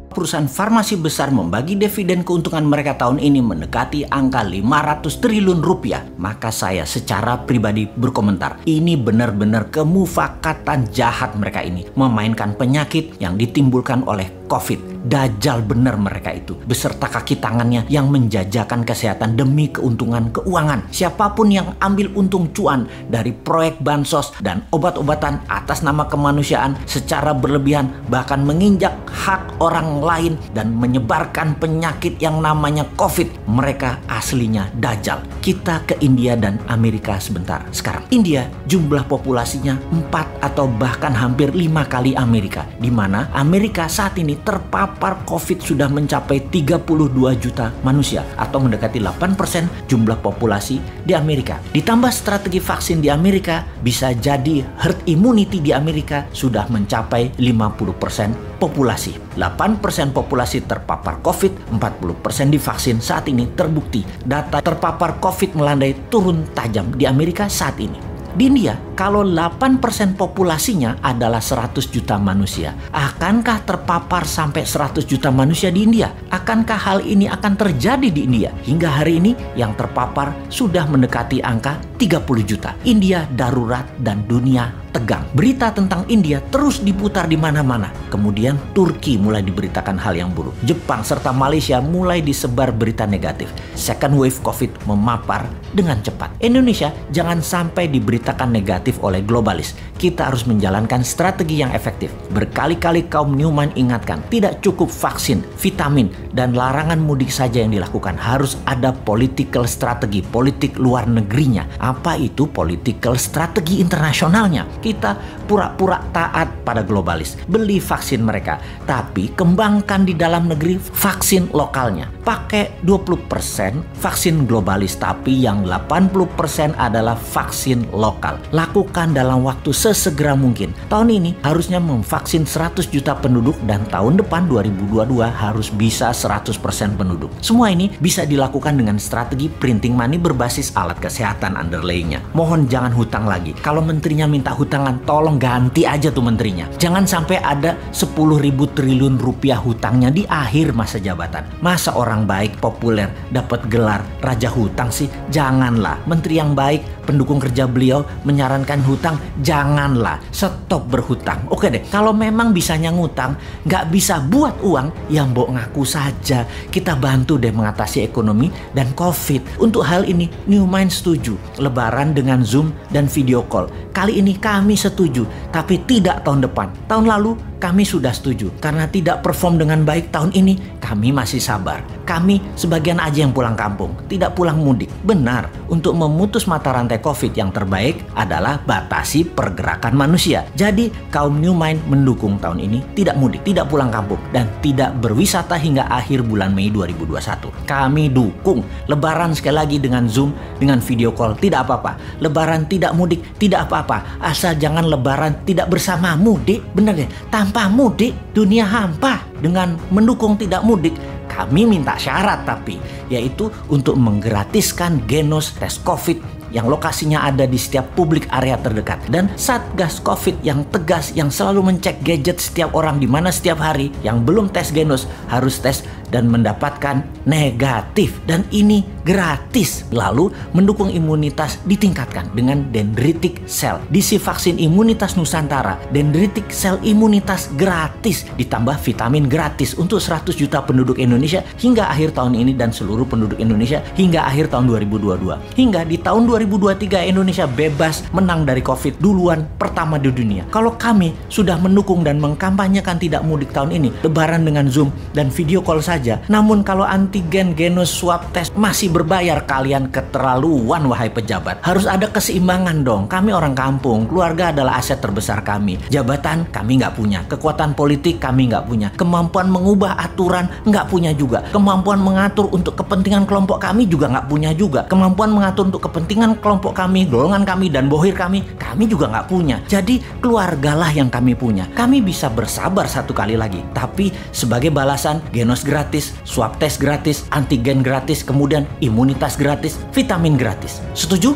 Perusahaan farmasi besar membagi dividen keuntungan mereka tahun ini mendekati angka 500 triliun rupiah. Maka saya secara pribadi berkomentar, ini benar-benar kemufakatan jahat mereka ini. Memainkan penyakit yang ditimbulkan oleh COVID. Dajjal benar mereka itu. Beserta kaki tangannya yang menjajakan kesehatan demi keuntungan keuangan. Siapapun yang ambil untung cuan dari proyek bansos dan obat-obatan atas nama kemanusiaan secara berlebihan, bahkan menginjak hak orang lain dan menyebarkan penyakit yang namanya COVID, mereka aslinya Dajjal. Kita ke India dan Amerika sebentar sekarang. India jumlah populasinya 4 atau bahkan hampir 5 kali Amerika, di mana Amerika saat ini terpapar COVID sudah mencapai 32 juta manusia atau mendekati 8% jumlah populasi di Amerika. Ditambah strategi vaksin di Amerika, bisa jadi herd immunity di Amerika sudah mencapai 50% populasi. 8% populasi terpapar COVID, 40% divaksin. Saat ini terbukti data terpapar COVID melandai turun tajam di Amerika saat ini. Di India, kalau 8% populasinya adalah 100 juta manusia, akankah terpapar sampai 100 juta manusia di India? Akankah hal ini akan terjadi di India? Hingga hari ini yang terpapar sudah mendekati angka 30 juta. India darurat dan dunia tegang. Berita tentang India terus diputar di mana-mana. Kemudian Turki mulai diberitakan hal yang buruk. Jepang serta Malaysia mulai disebar berita negatif. Second wave COVID memapar dengan cepat. Indonesia jangan sampai diberitakan negatif oleh globalis. Kita harus menjalankan strategi yang efektif. Berkali-kali kaum Newman ingatkan, tidak cukup vaksin, vitamin, dan larangan mudik saja yang dilakukan. Harus ada political strategi, politik luar negerinya. Apa itu political strategi internasionalnya? Kita pura-pura taat pada globalis, beli vaksin mereka, tapi kembangkan di dalam negeri vaksin lokalnya. Pakai 20% vaksin globalis, tapi yang 80% adalah vaksin lokal. Lakukan dalam waktu sesegera mungkin. Tahun ini harusnya memvaksin 100 juta penduduk dan tahun depan 2022 harus bisa 100% penduduk. Semua ini bisa dilakukan dengan strategi printing money berbasis alat kesehatan underlaynya. Mohon jangan hutang lagi. Kalau menterinya minta hutangan, tolong ganti aja tuh menterinya. Jangan sampai ada 10.000 triliun rupiah hutangnya di akhir masa jabatan. Masa orang baik populer dapat gelar raja hutang sih? Janganlah. Menteri yang baik, pendukung kerja beliau menyarankan hutang, janganlah. Stop berhutang. Oke deh, kalau memang bisanya ngutang, nggak bisa buat uang, ya mbok ngaku saja. Kita bantu deh mengatasi ekonomi dan COVID. Untuk hal ini, New Mind setuju. Lebaran dengan Zoom dan video call. Kali ini kami setuju, tapi tidak tahun depan. Tahun lalu kami sudah setuju. Karena tidak perform dengan baik tahun ini, kami masih sabar. Kami sebagian aja yang pulang kampung, tidak pulang mudik. Benar, untuk memutus mata rantai COVID yang terbaik adalah batasi pergerakan manusia. Jadi kaum New Mind mendukung tahun ini tidak mudik, tidak pulang kampung, dan tidak berwisata hingga akhir bulan Mei 2021. Kami dukung Lebaran sekali lagi dengan Zoom, dengan video call, tidak apa-apa. Lebaran tidak mudik, tidak apa-apa. Asal jangan Lebaran tidak bersama mudik. Bener deh, tanpa mudik dunia hampa. Dengan mendukung tidak mudik, kami minta syarat tapi, yaitu untuk menggratiskan Genos tes COVID yang lokasinya ada di setiap publik area terdekat, dan Satgas COVID yang tegas yang selalu mencek gadget setiap orang di mana setiap hari. Yang belum tes Genos harus tes dan mendapatkan negatif, dan ini gratis. Lalu mendukung imunitas ditingkatkan dengan dendritic cell. Diisi vaksin imunitas Nusantara, dendritic cell imunitas gratis, ditambah vitamin gratis untuk 100 juta penduduk Indonesia hingga akhir tahun ini dan seluruh penduduk Indonesia hingga akhir tahun 2022. Hingga di tahun 2023 Indonesia bebas menang dari COVID duluan pertama di dunia. Kalau kami sudah mendukung dan mengkampanyekan tidak mudik tahun ini, Lebaran dengan Zoom dan video call saja. Namun kalau antigen, Genos, swab test masih berbayar, kalian keterlaluan wahai pejabat. Harus ada keseimbangan dong. Kami orang kampung, keluarga adalah aset terbesar kami. Jabatan kami nggak punya, kekuatan politik kami nggak punya, kemampuan mengubah aturan nggak punya juga, kemampuan mengatur untuk kepentingan kelompok kami juga nggak punya juga, kemampuan mengatur untuk kepentingan kelompok kami, golongan kami, dan bohir kami juga nggak punya. Jadi keluargalah yang kami punya. Kami bisa bersabar satu kali lagi, tapi sebagai balasan Genos gratis, swab test gratis, antigen gratis, kemudian imunitas gratis, vitamin gratis. Setuju?